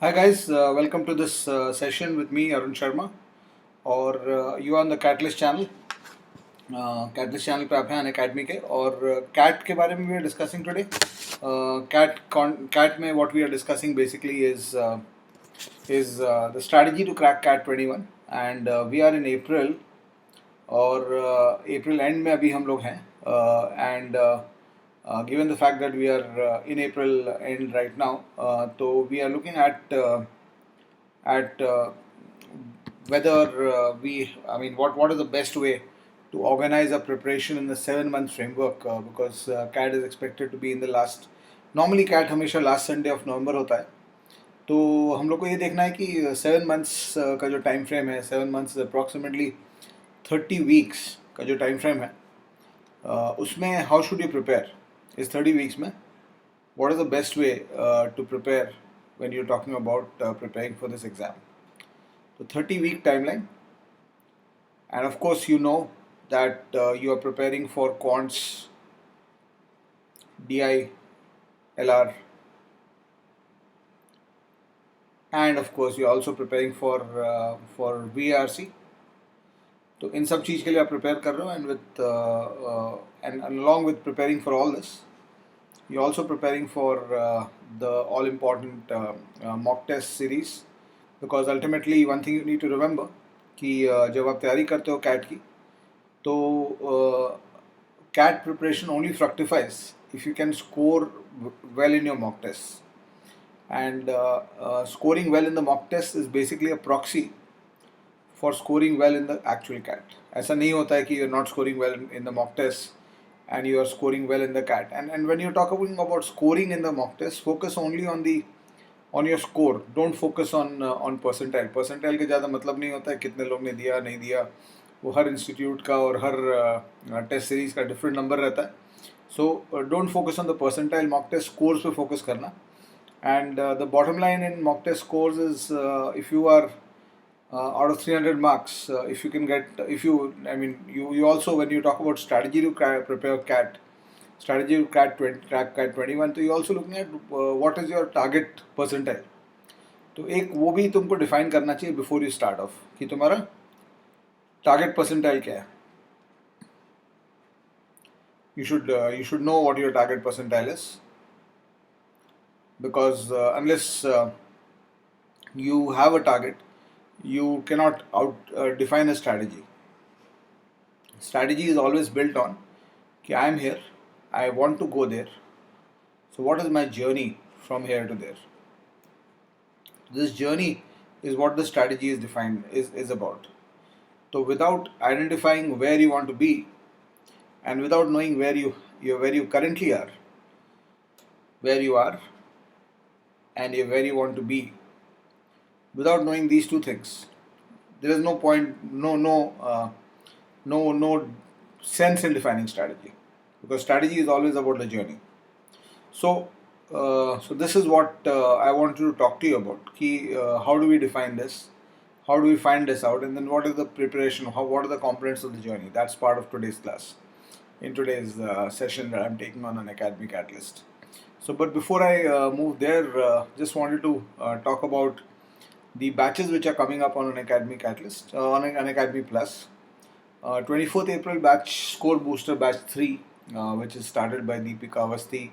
Hi guys, welcome to this session with me Arun Sharma और you are on the CAT-alyst channel. CAT-alyst channel पे आप हैं Unacademy के और CAT के बारे में we are discussing today. CAT में what we are discussing basically is the strategy to crack CAT-21 and we are in April और April end में अभी हम लोग हैं and given the fact that we are in April end right now, so we are looking at whether what is the best way to organize a preparation in the 7 month framework because CAT is expected to be in the last. Normally CAT हमेशा last Sunday of November होता है, तो हम लोग को ये देखना है कि 7 months का जो टाइम फ्रेम है 7 months approximately 30 weeks का जो टाइम फ्रेम है उसमें हाउ शुड यू प्रिपेयर इस 30 weeks में what is the best way to prepare when you're talking about preparing for this exam. So 30-week timeline, and of course you know that you are preparing for quants, DI, LR, and of course you're also preparing for VRC. तो इन सब चीज़ के लिए आप prepare कर रहे हो and along with preparing for all this, you're also preparing for the all important mock test series, because ultimately one thing you need to remember कि जब आप तैयारी करते हो CAT की तो CAT preparation only fructifies if you can score well in your mock tests, and scoring well in the mock test is basically a proxy for scoring well in the actual CAT. ऐसा नहीं होता है कि you're not scoring well in the mock test and you are scoring well in the CAT. And when you're talking about scoring in the mock test, focus only on your score. Don't focus on percentile. Percentile के ज़्यादा मतलब नहीं होता है कितने लोग ने दिया नहीं दिया, वो हर इंस्टीट्यूट का और हर टेस्ट सीरीज का डिफरेंट नंबर रहता है. So don't focus on the percentile. Mock test scores पे focus करना. And the bottom line in mock test scores is if you are out of 300 marks, if you can get, you also, when you talk about strategy to prepare CAT, strategy to crack CAT-21, तो you also looking at what is your target percentile. तो एक वो भी तुमको define करना चाहिए before you start of कि तुम्हारा टारगेट परसेंटाइल क्या है. You should know what your target percentile is, because unless you have a target, you cannot define a strategy. Strategy is always built on कि I am here, I want to go there. So what is my journey from here to there? This journey is what the strategy is defined is about. So without identifying where you want to be, and without knowing where you currently are, where you are, and where you want to be, without knowing these two things, there is no point, no sense in defining strategy, because strategy is always about the journey. So this is what I wanted to talk to you about. How do we define this? How do we find this out? And then what is the preparation? What are the components of the journey? That's part of today's class, in today's session that I'm taking on Unacademy CAT-alyst. So, but before I move there, just wanted to talk about the batches which are coming up on Unacademy CAT-alyst, on Unacademy Plus. 24th April batch, Score Booster Batch 3, which is started by Deepika Avasthi,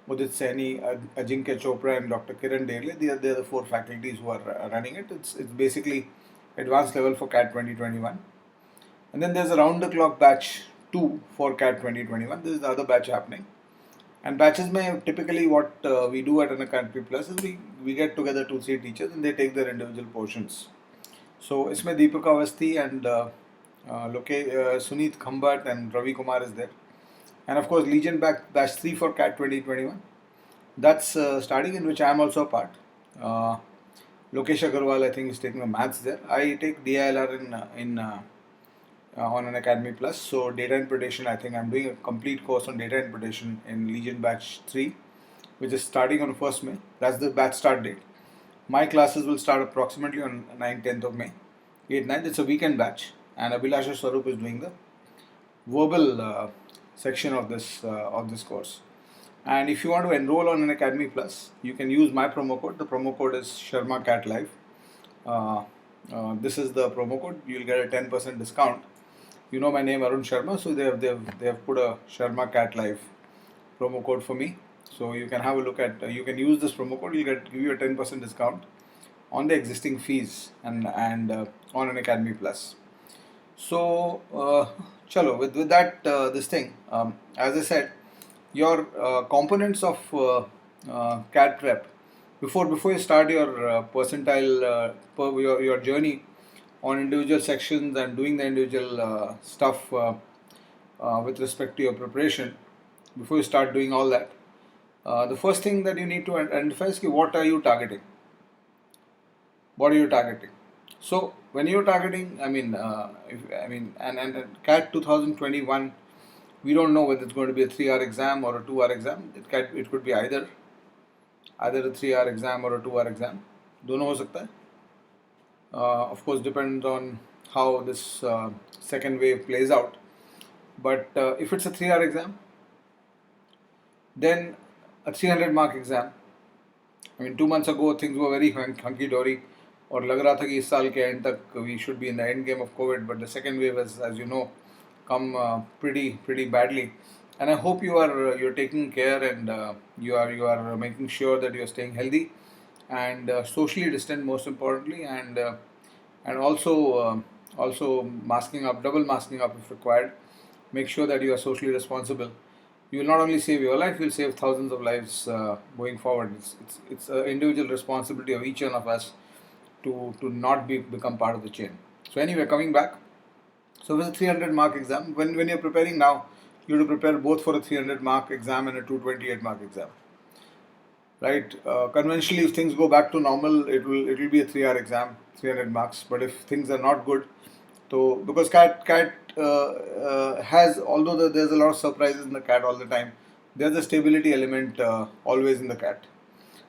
Udit Saini, Ajinkya Chopra and Dr. Kiran Dilr. They are the four faculties who are running it. It's basically advanced level for CAT 2021. And then there's a round the clock batch 2 for CAT 2021. This is the other batch happening. And batches mein typically what we do at Unacademy Plus is we get together 2-3 teachers and they take their individual portions. So isme Deepika Avasthi and Suneet Khambat and Ravi Kumar is there. And of course Legion batch 3 for CAT 2021. That's starting, in which I am also a part. Lokesh Agarwal I think is taking the maths there. I take DILR on Unacademy Plus. So data interpretation, I think I'm doing a complete course on data interpretation in Legion batch 3, which is starting on 1st May. That's the batch start date. My classes will start approximately on 9th-10th of May. 8th-9th, it's a weekend batch, and Abhilasha Swarup is doing the verbal section of this course. And if you want to enroll on Unacademy Plus, you can use my promo code. The promo code is Sharma CAT Live. This is the promo code. You'll get a 10% discount. You know my name, Arun Sharma, so they have put a Sharma CAT Live promo code for me. So you can have a look at. You can use this promo code. Give you a 10% discount on the existing fees and on Unacademy Plus. So chalo, with that this thing, as I said, your components of CAT prep before you start your percentile your journey on individual sections and doing the individual stuff with respect to your preparation. Before you start doing all that, the first thing that you need to identify is what are you targeting. What are you targeting? So when you're targeting, and CAT 2021, we don't know whether it's going to be a 3-hour exam or a 2-hour exam. It could be either a 3-hour exam or a 2-hour exam. दोनों हो सकता है. Of course, depends on how this second wave plays out. But if it's a 3-hour exam, then a 300-mark exam. 2 months ago things were very hunky-dory. और लग रहा था कि इस साल के एंड तक we should be in the end game of COVID, but the second wave has, as you know, come pretty badly. And I hope you're taking care and you are making sure that you are staying healthy and socially distant, most importantly, and also masking up, double masking up if required. Make sure that you are socially responsible. You will not only save your life, you will save thousands of lives going forward. It's an individual responsibility of each one of us to not become part of the chain. So anyway, coming back, so it was a 300-mark exam. When you're preparing now, you have to prepare both for a 300-mark exam and a 228-mark exam. Right? Conventionally, if things go back to normal, it will be a 3-hour exam, 300 marks. But if things are not good, so because CAT has, although there's a lot of surprises in the CAT all the time, there's a stability element always in the CAT.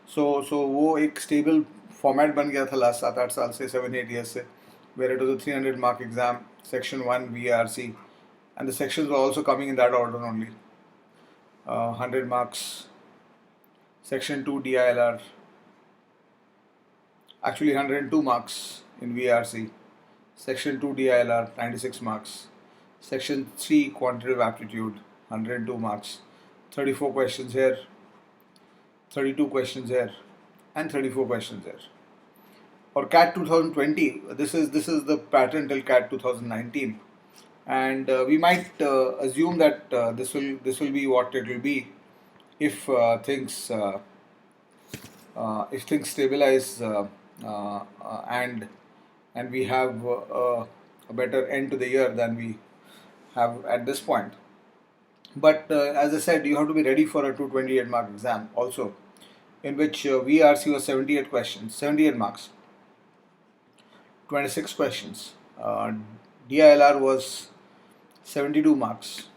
So वो एक stable format बन गया था last 7-8 साल से, 7-8 years से, where it was a 300-mark exam, section 1 VRC, and the sections were also coming in that order only. 100 marks, section 2 DILR, actually 102 marks in VRC, section 2 DILR 96 marks, section 3 quantitative aptitude 102 marks, 34 questions here, 32 questions here, and 34 questions here. Or CAT 2020, this is the pattern till CAT 2019, and we might assume that this will be what it will be if things stabilize and we have a better end to the year than we have at this point. But as I said, you have to be ready for a 228-mark exam also, in which VRC was 78 questions, 78 marks, 26 questions. DILR was 72 marks,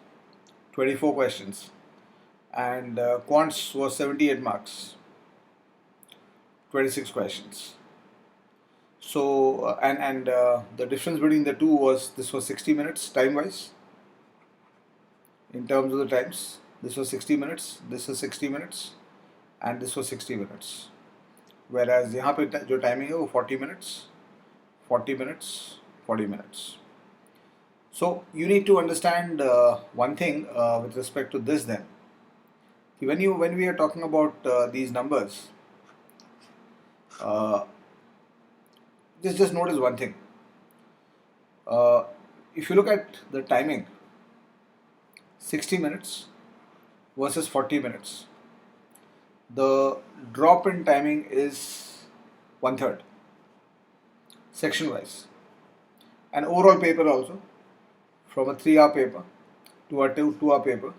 24 questions, and Quants was 78 marks, 26 questions. So and the difference between the two was, this was 60 minutes time-wise. In terms of the times, this was 60 minutes, this was 60 minutes, and this was 60 minutes. Whereas यहाँ पे जो timing है वो 40 minutes, 40 minutes, 40 minutes. So you need to understand one thing with respect to this then. When we are talking about these numbers, just notice one thing. If you look at the timing, 60 minutes versus 40 minutes, the drop in timing is 1/3, section wise. And overall paper also, from a 3-hour paper to a 2-hour paper,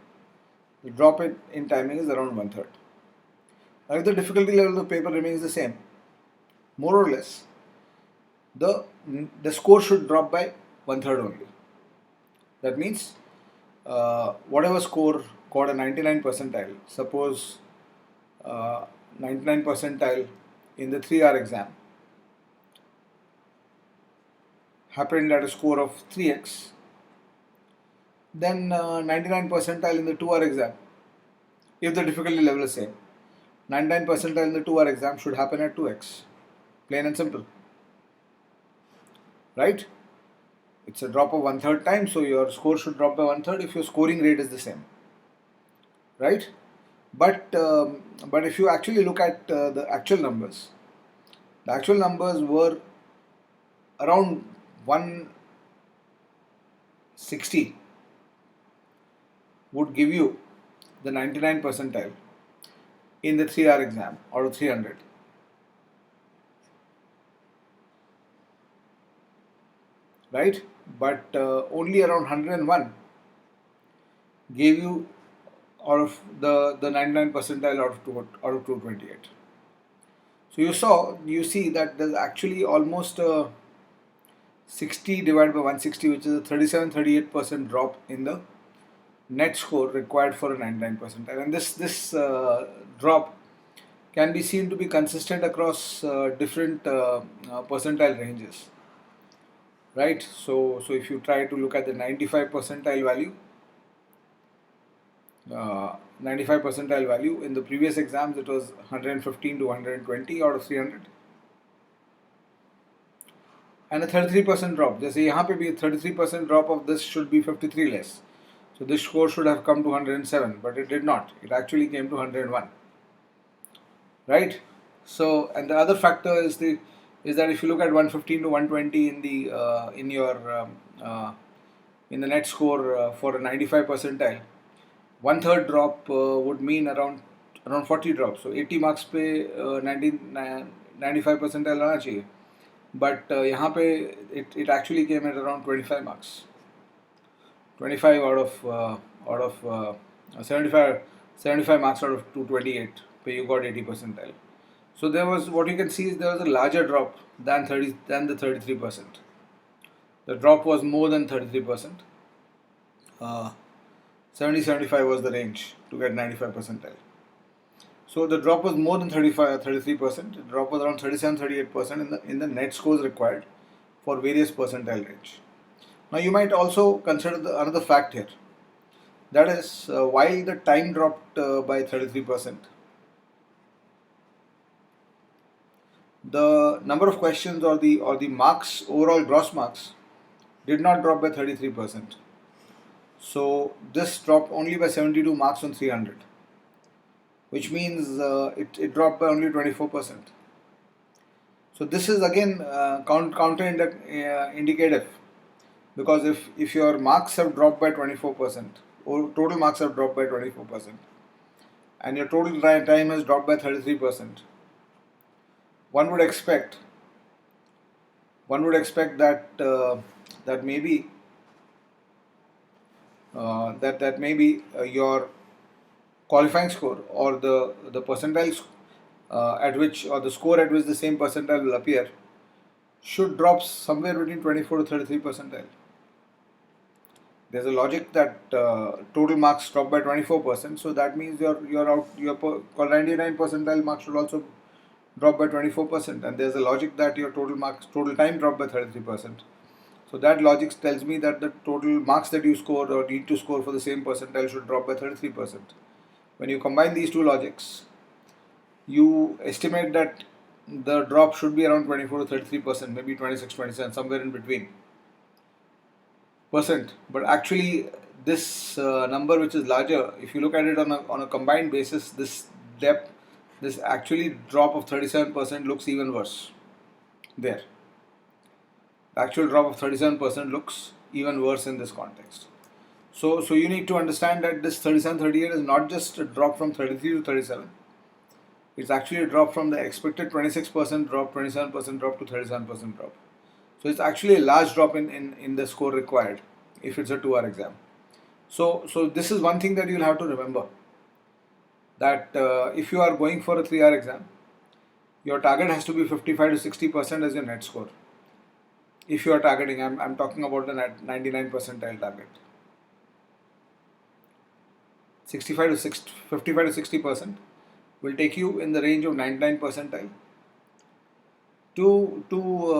the drop in timing is around 1/3. Now if the difficulty level of the paper remains the same, more or less, the score should drop by 1/3 only. That means whatever score got a 99 percentile, suppose 99 percentile in the 3-hour exam happened at a score of 3x, then 99 percentile in the 2-hour exam if the difficulty level is same. 99 percentile in the 2-hour exam should happen at 2x. Plain and simple. Right? It's a drop of 1/3 time, so your score should drop by 1/3 if your scoring rate is the same. Right? But if you actually look at the actual numbers were around 160 would give you the 99 percentile in the 3-hour exam out of 300. Right? But only around 101 gave you out of the 99 percentile out of 228. So you see that there's actually almost a 60 divided by 160, which is a 37-38% drop in the net score required for a 99 percentile. And this drop can be seen to be consistent across different percentile ranges. Right? So if you try to look at the 95 percentile value, 95 percentile value in the previous exams, it was 115 to 120 out of 300, and a 33% drop. Just say यहाँ पे भी 33% drop of this should be 53 less. So this score should have come to 107, but it did not. It actually came to 101. Right? So, and the other factor is that if you look at 115 to 120 in the in the net score for a 95 percentile, 1/3 drop would mean around 40 drops. So 80 marks पे 95 percentile आना चाहिए. But यहाँ पे it actually came at around 25 marks. 25 out of 75 marks out of 228, where you got 80 percentile. So there was, what you can see is there was a larger drop than the 33%. The drop was more than 33%. 70-75 was the range to get 95 percentile. So the drop was more than 33%. The drop was around 37-38% in the net scores required for various percentile range. Now you might also consider another fact here. That is, while the time dropped by 33%, the number of questions or the marks, overall gross marks, did not drop by 33%. So this dropped only by 72 marks on 300, which means it dropped by only 24%. So this is again counter-indicative, because if your marks have dropped by 24%, or total marks have dropped by 24%, and your total time has dropped by 33%, one would expect that that maybe your qualifying score, or the percentile at which, or the score at which the same percentile will appear, should drop somewhere between 24 to 33 percentile. There's a logic that total marks drop by 24%, so that means your 99 percentile marks should also drop by 24%, and there's a logic that your total time dropped by 33%. So that logic tells me that the total marks that you score or need to score for the same percentile should drop by 33%. When you combine these two logics, you estimate that the drop should be around 24 to 33%, maybe 26, 27, somewhere in between percent. But actually this number, which is larger, if you look at it on a combined basis, this actually drop of 37% looks even worse there. The actual drop of 37% looks even worse in this context. So you need to understand that this 37-38 is not just a drop from 33 to 37. It's actually a drop from the expected 26% drop, 27% drop to 37% drop. So it's actually a large drop in the score required if it's a 2-hour exam. So this is one thing that you'll have to remember, that if you are going for a 3-hour exam, your target has to be 55 to 60% as your net score. If you are targeting, I'm talking about the 99 percentile target. 55 to 60% will take you in the range of 99 percentile to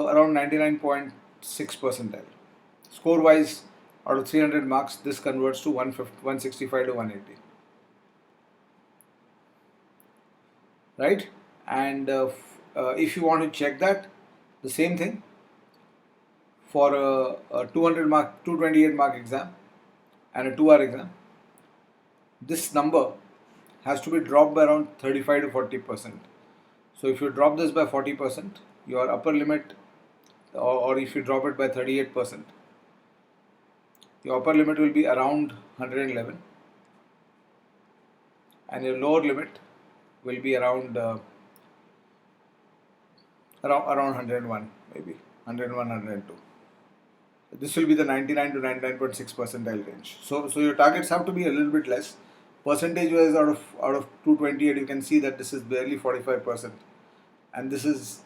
around 99.6 percentile. Score wise, out of 300 marks, this converts to 165 to 180. right? And if you want to check that, the same thing for a 200 mark, 228 mark exam and a 2 hour exam, this number has to be dropped by around 35 to 40%. So if you drop this by 40%, your upper limit, or if you drop it by 38%, your upper limit will be around 111 and your lower limit will be around 101, maybe 101, 102. This will be the 99 to 99.6 percentile range. So your targets have to be a little bit less. Percentage wise, out of 228, you can see that this is barely 45%, and this is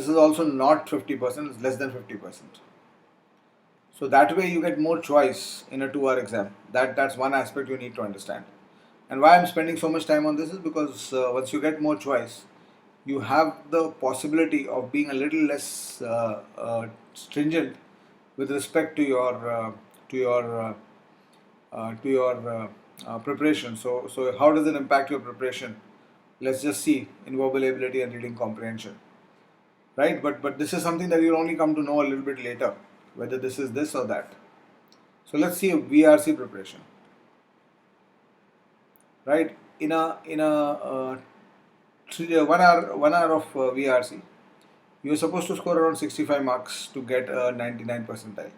also not 50%. It's less than 50%. So that way you get more choice in a 2 hour exam. That's one aspect you need to understand. And why I'm spending so much time on this is because once you get more choice, you have the possibility of being a little less stringent with respect to your preparation. So how does it impact your preparation? Let's just see in verbal ability and reading comprehension, right? But this is something that you'll only come to know a little bit later, whether this is this or that. So let's see VRC preparation, right? In a 1 hour of VRC, you're supposed to score around 65 marks to get a 99 percentile.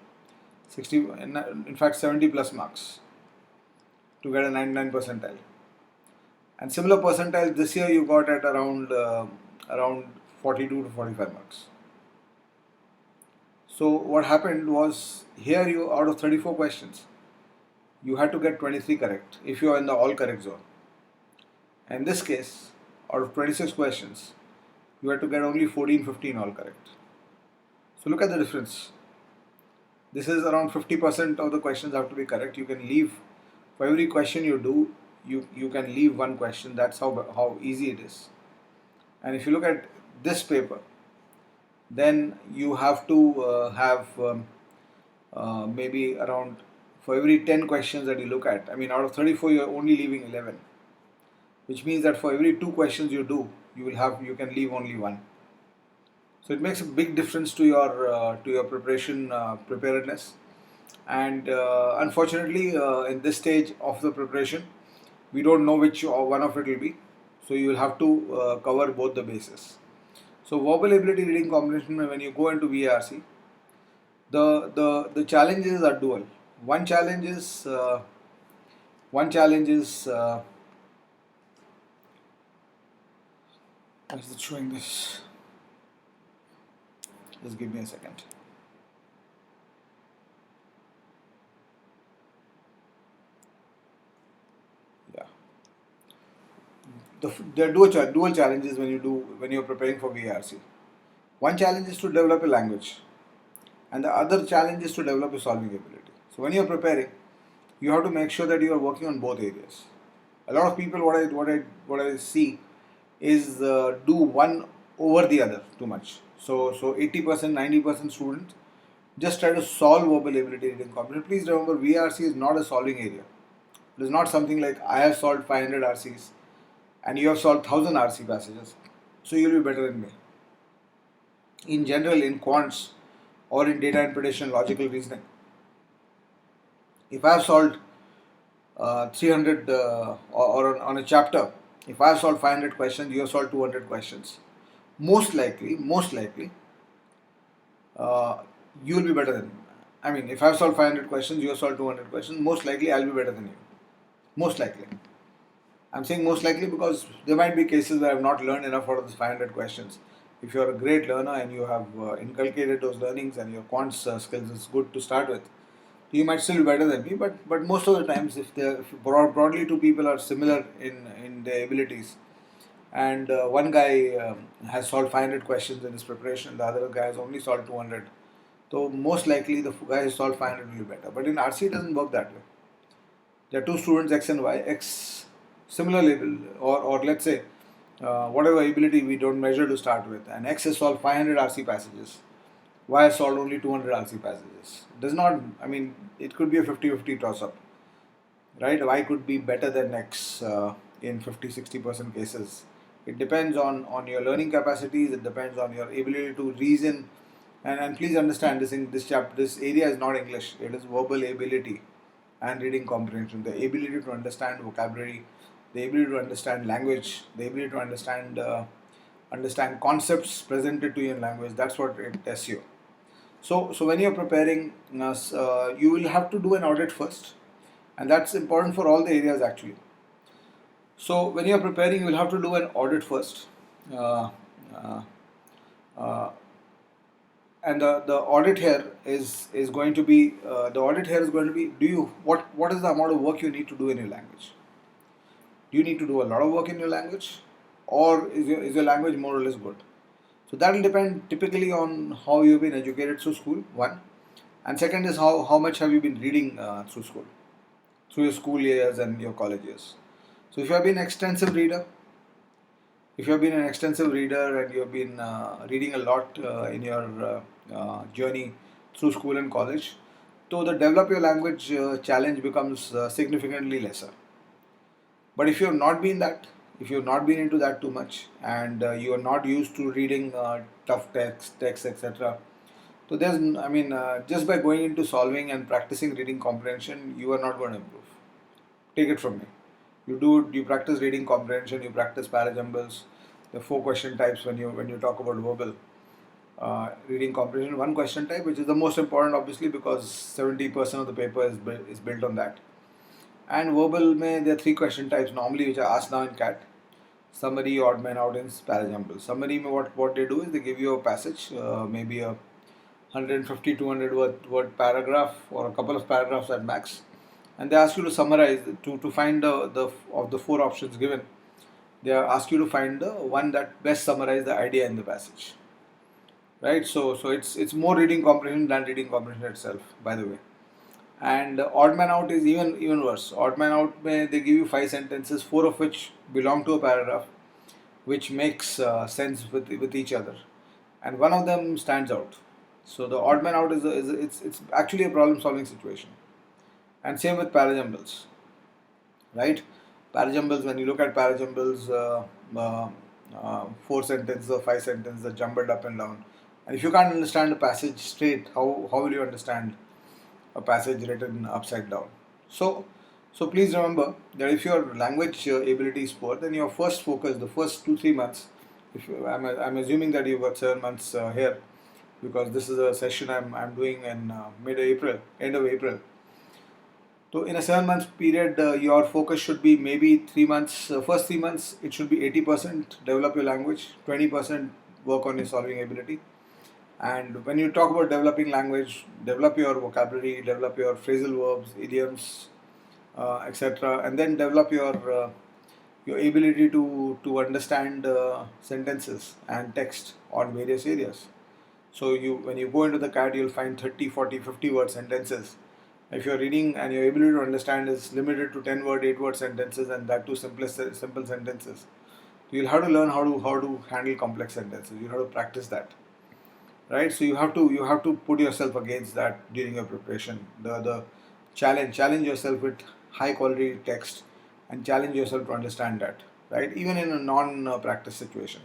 60, in fact 70 plus marks to get a 99 percentile. And similar percentile this year you got at around 42 to 45 marks. So what happened was, here you, out of 34 questions, you had to get 23 correct if you are in the all correct zone. And in this case, out of 26 questions, you had to get only 14, 15 all correct. So look at the difference. This is around 50% of the questions have to be correct. You can leave, for every question you do, you can leave one question. That's how easy it is. And if you look at this paper, then you have to have maybe around, for every 10 questions that you look at, I mean out of 34 you're only leaving 11, which means that for every 2 questions you do, you can leave only one. So it makes a big difference to your preparation preparedness. And unfortunately in this stage of the preparation, we don't know which one of it will be, so you will have to cover both the bases. So verbal ability, reading comprehension, when you go into VRC, the challenges are dual. One challenge is why is it showing this? Just give me a second. Yeah, there are dual challenges when you're preparing for VRC. One challenge is to develop a language, and the other challenge is to develop a solving ability. So when you're preparing, you have to make sure that you are working on both areas. A lot of people, what I see is do one over the other too much. So 80%, 90% students just try to solve verbal ability, reading comprehension. Please remember, VRC is not a solving area. It is not something like I have solved 500 RCs and you have solved 1000 RC passages, so you will be better than me. In general, in quants or in data interpretation, logical reasoning, if I have solved 300 or on a chapter, if I have solved 500 questions, you have solved 200 questions, most likely you will be better than me. I mean, if I have solved 500 questions, you have solved 200 questions, most likely I will be better than you. Most likely. I'm saying most likely because there might be cases where I have not learned enough out of these 500 questions. If you are a great learner and you have inculcated those learnings and your quants skills is good to start with, you might still be better than me. But most of the times, if broadly two people are similar in their abilities, and one guy has solved 500 questions in his preparation, the other guy has only solved 200. So most likely the guy who solved 500 will be better. But in RC it doesn't work that way. There are two students, X and Y. X similar level, or let's say whatever ability we don't measure to start with, and X has solved 500 RC passages, Y has solved only 200 RC passages. Does not, I mean, it could be a 50-50 toss up, right? Y could be better than X in 50-60% cases It depends on your learning capacities. It depends on your ability to reason. And please understand this in this chapter. This area is not English. It is verbal ability and reading comprehension. The ability to understand vocabulary, the ability to understand language, the ability to understand concepts presented to you in language. That's what it tests you. So when you're preparing, you will have to do an audit first, and that's important for all the areas actually. So when you're preparing, you will have to do an audit first, uh, uh, uh, and the audit here is going to be the audit here is going to be, do you what is the amount of work you need to do in your language? Do you need to do a lot of work in your language, or is your language more or less good? So that will depend typically on how you've been educated through school, one, and second is how much have you been reading through school, through your school years and your college years. So if you have been extensive reader, if you have been an extensive reader and you have been reading a lot in your journey through school and college, so the develop your language challenge becomes significantly lesser. But if you have not been that, if you have not been into that too much, and you are not used to reading tough text, etc. So just by going into solving and practicing reading comprehension, you are not going to improve. Take it from me. You practice reading comprehension, you practice parajumbles, the 4 question types when you talk about verbal reading comprehension. One question type, which is the most important, obviously, because 70% of the paper is built on that. And verbal, there are 3 question types normally which are asked now in CAT: summary, odd man out, and parajumble. Summary, what they do is they give you a passage, maybe a 150 200 word paragraph or a couple of paragraphs at max, and they ask you to summarize to find the of the 4 options given. They ask you to find the one that best summarizes the idea in the passage, right? So it's more reading comprehension than reading comprehension itself, by the way. And odd man out is even worse. Odd man out, they give you 5 sentences, 4 of which belong to a paragraph, which makes sense with each other, and one of them stands out. So the odd man out it's actually a problem solving situation. And same with parajumbles, right? Parajumbles, when you look at parajumbles, 4 sentences or 5 sentences are jumbled up and down. And if you can't understand a passage straight, how will you understand a passage written upside down? So please remember that if your language ability is poor, then your first focus, the first 2-3 months, I'm assuming that you've got 7 months here, because this is a session I'm doing in mid-April, end of April. So in a 7 month period, your focus should be maybe 3 months. First 3 months, it should be 80% develop your language, 20% work on your solving ability. And when you talk about developing language, develop your vocabulary, develop your phrasal verbs, idioms, etc., and then develop your ability to understand sentences and text on various areas. So when you go into the CAT, you'll find 30, 40, 50 word sentences. If you're reading and your ability to understand is limited to 10 word, 8 word sentences, and that too simple sentences, you'll have to learn how to handle complex sentences. You have to practice that, right? So you have to put yourself against that during your preparation. The challenge yourself with high quality text, and challenge yourself to understand that, right? Even in a non practice situation.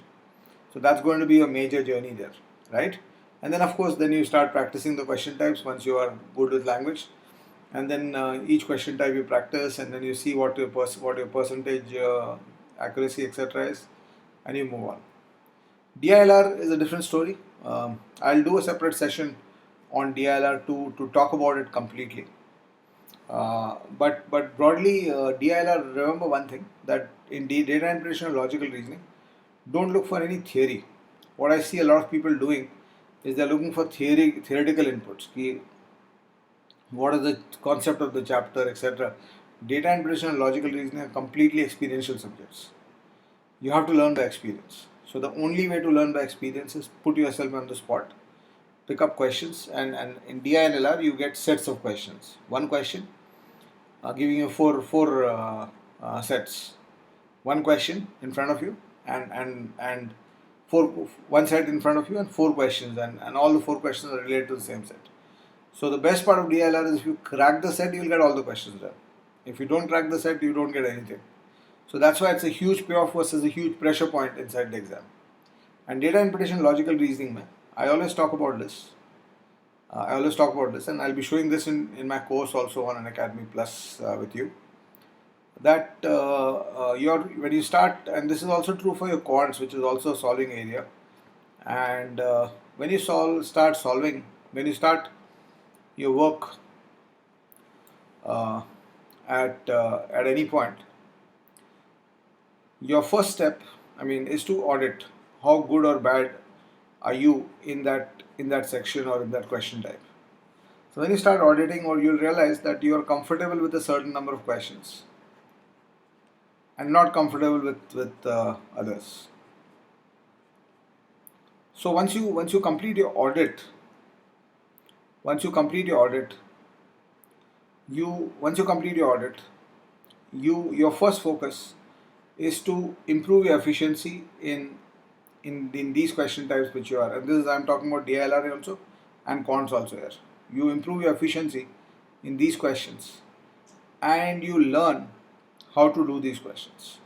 So that's going to be a major journey there, right? And then of course, then you start practicing the question types once you are good with language, and then each question type you practice, and then you see what your percentage accuracy, etc. is, and you move on. DILR is a different story. I'll do a separate session on DILR to talk about it completely. But broadly, DILR, remember one thing, that in data interpretation and logical reasoning, don't look for any theory. What I see a lot of people doing is they're looking for theoretical inputs. What is the concept of the chapter, etc. Data interpretation and logical reasoning are completely experiential subjects. You have to learn by experience. So the only way to learn by experience is put yourself on the spot, pick up questions, and in DI and LR you get sets of questions. One question giving you four sets. One question in front of you, and one set in front of you, and 4 questions, and all the 4 questions are related to the same set. So the best part of DLR is if you crack the set, you'll get all the questions done. If you don't crack the set, you don't get anything. So that's why it's a huge payoff versus a huge pressure point inside the exam. And data interpretation, logical reasoning, mein, I always talk about this. And I'll be showing this in my course also on Unacademy Plus with you. That when you start, and this is also true for your quants, which is also a solving area. And when you start solving, when you start your work at any point, your first step, is to audit how good or bad are you in that section or in that question type. So when you start auditing, or you'll realize that you are comfortable with a certain number of questions and not comfortable with others. So once you complete your audit, once you complete your audit, your first focus is to improve your efficiency in these question types which you are. And this is, I'm talking about DILR also and quants also here. You improve your efficiency in these questions, and you learn how to do these questions.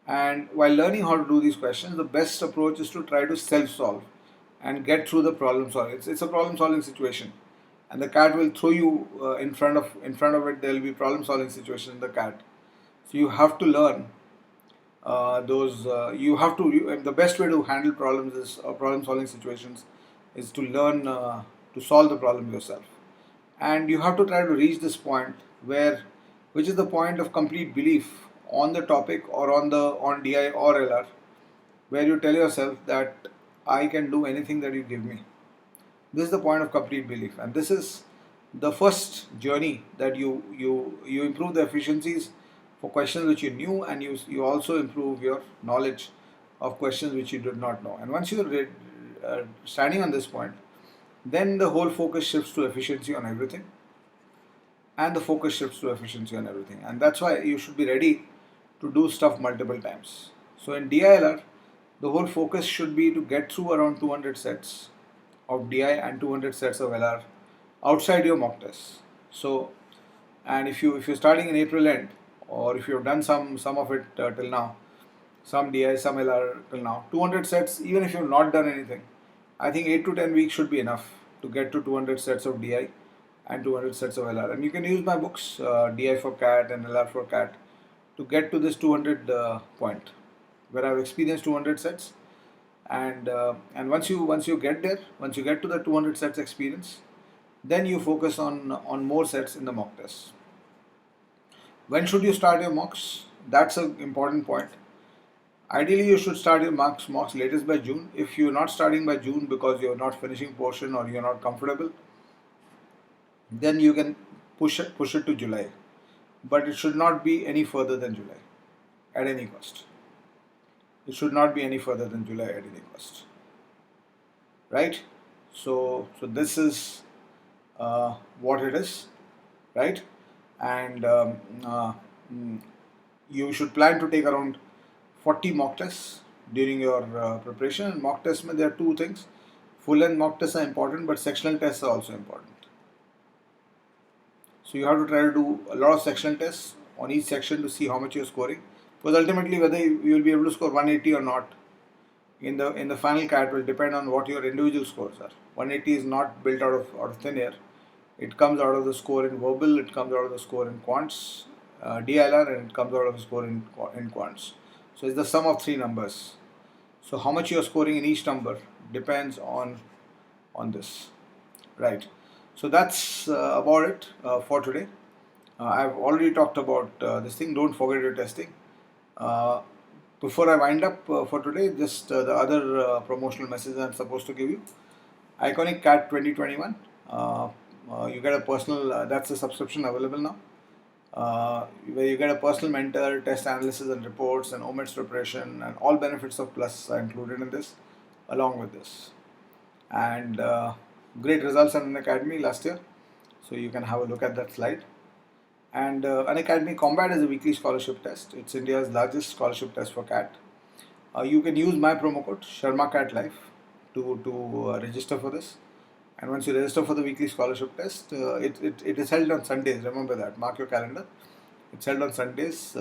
And while learning how to do these questions, the best approach is to try to self-solve and get through the problem solving. It's a problem-solving situation, and the CAT will throw you in front of it. There will be problem-solving situation in the CAT. So you have to learn those. The best way to handle problems is problem-solving situations is to learn to solve the problem yourself, and you have to try to reach this point which is the point of complete belief on the topic or on DI or LR, where you tell yourself that I can do anything that you give me. This is the point of complete belief, and this is the first journey that you improve the efficiencies for questions which you knew, and you also improve your knowledge of questions which you did not know. And once you're standing on this point, then the whole focus shifts to efficiency on everything, and that's why you should be ready to do stuff multiple times. So in DILR, the whole focus should be to get through around 200 sets of DI and 200 sets of LR outside your mock tests. So, and if you're starting in April end, or if you've done some of it till now, some DI, some LR till now, 200 sets, even if you've not done anything, I think 8 to 10 weeks should be enough to get to 200 sets of DI and 200 sets of LR. And you can use my books, DI for CAT and LR for CAT, to get to this 200 point, where I've experienced 200 sets. And once you get there, once you get to the 200 sets experience, then you focus on more sets in the mock tests. When should you start your mocks? That's an important point. Ideally, you should start your mocks latest by June. If you're not starting by June because you're not finishing portion or you're not comfortable, then you can push it to July. But it should not be any further than July at any cost. It should not be any further than July at any cost. Right? So this is what it is, right? And you should plan to take around 40 mock tests during your preparation. And mock tests, there are two things. Full length mock tests are important, but sectional tests are also important. So you have to try to do a lot of sectional tests on each section to see how much you're scoring. Because ultimately, whether you will be able to score 180 or not in the final CAT will depend on what your individual scores are. 180 is not built out of thin air. It comes out of the score in verbal, it comes out of the score in quants, DLR, and it comes out of the score in quants. So it's the sum of three numbers. So how much you are scoring in each number depends on this, right? So that's about it for today. I've already talked about this thing. Don't forget your testing. Before I wind up for today, just the other promotional message I'm supposed to give you. Iconic CAT 2021. You get a personal, that's a subscription available now, where you get a personal mentor, test analysis and reports, and OMEDS preparation, and all benefits of Plus are included in this, along with this. And great results on Unacademy last year, so you can have a look at that slide. And Unacademy Combat is a weekly scholarship test. It's India's largest scholarship test for CAT. You can use my promo code Sharma CAT Life to register for this. And once you register for the weekly scholarship test, it is held on Sundays. Remember that. Mark your calendar. It's held on Sundays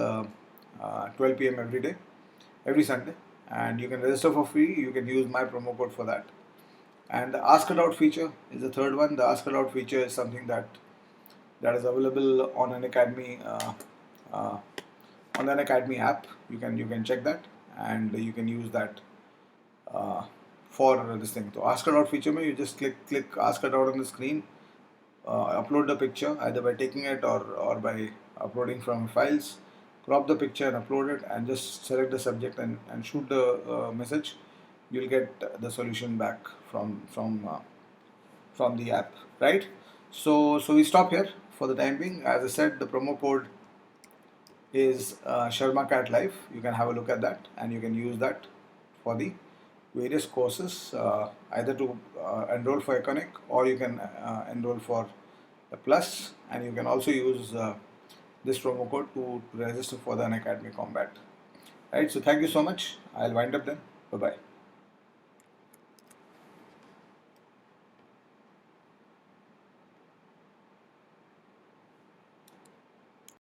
12 p.m. every day, every Sunday, and you can register for free. You can use my promo code for that. And the Ask It Out feature is the third one. The Ask It Out feature is something that is available on Unacademy, uh, on the Unacademy app. You can check that, and you can use that for this thing. So Ask It Out feature, you just click Ask It Out on the screen, upload the picture either by taking it or by uploading from files, crop the picture and upload it, and just select the subject and shoot the message. You'll get the solution back from the app, right? So we stop here for the time being. As I said, the promo code is Sharma CAT Live. You can have a look at that, and you can use that for the various courses, either to enroll for Iconic, or you can enroll for the Plus, and you can also use this promo code to register for the Unacademy Combat. Right. So thank you so much. I'll wind up then. Bye bye.